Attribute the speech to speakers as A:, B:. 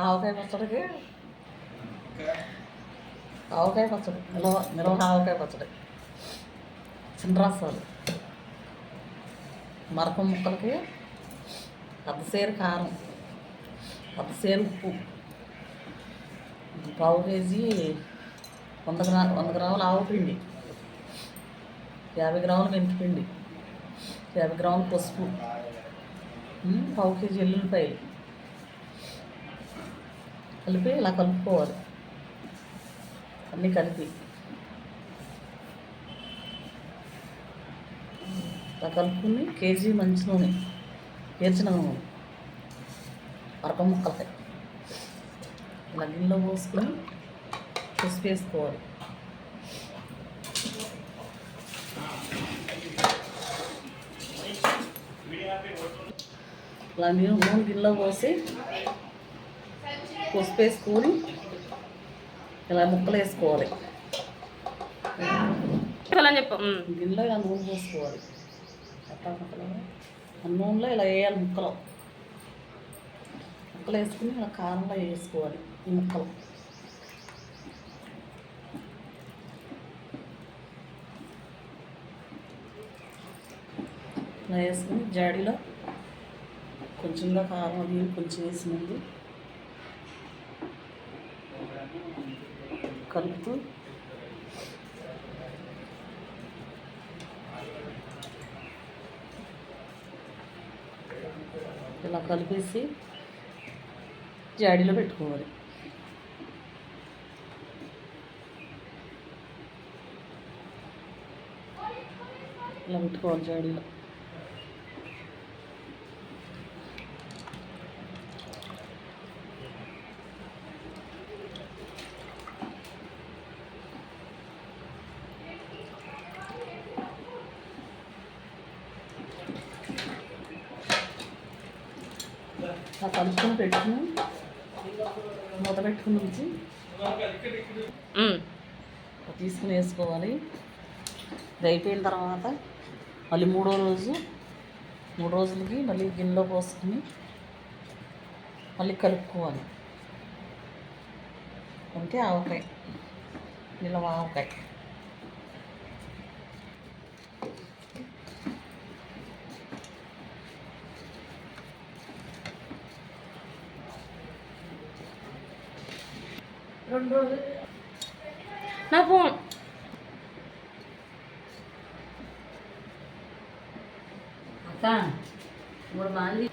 A: ఆవకాయ పచ్చడికి ఆవకాయ పచ్చడి నిలవ ఆవకాయ పచ్చడి, చిన్నరసాలు, మరప ముక్కలకి అర్ధసేరు కారం, అర్ధసేరు ఉప్పు, పావు కేజీ 100 గ్రాముల ఆవుపిండి, 50 గ్రాముల మెంతిపిండి, 50 గ్రాముల పసుపు, పావు కేజీ ఎల్లుల్లిపాయలు కలిపి ఇలా కలుపుకోవాలి. అన్నీ కలిపి ఇలా కలుపుకుని కేజీ మంచి నూనె, పేర్చిన నూనె మరక ముక్కలకి ఇలా గిన్నెలో పోసుకొని పసుపు వేసుకోవాలి. ఇలా నూనె గిన్నెలో పోసి పసుపు వేసుకొని ఇలా ముక్కలు వేసుకోవాలి. గిన్నెలో ఇలా నూనె పోసుకోవాలి. ఆ నూనెలో ఇలా వేయాలి. ముక్కలు వేసుకుని ఇలా కారంలో వేసుకోవాలి. ఈ ముక్కలు ఇలా వేసుకుని జాడీలో కొంచెంగా కారం అది కొంచెం వేసినందు కలుపుతూ ఇలా కలిపేసి జాడీలో పెట్టుకోవాలి. ఇలా పెట్టుకోవాలి జాడీలో. ఆ కలుపుకొని పెట్టుకుని మూత పెట్టుకుని ఉంచి తీసుకుని వేసుకోవాలి. ఇది అయిపోయిన తర్వాత మళ్ళీ మూడో రోజులకి మళ్ళీ గిన్నెలో పోసుకుని మళ్ళీ కలుపుకోవాలి. అంటే ఆవకాయ, నిలవ ఆవకాయ.
B: నా ఫోన్
A: అక్క 3 మంది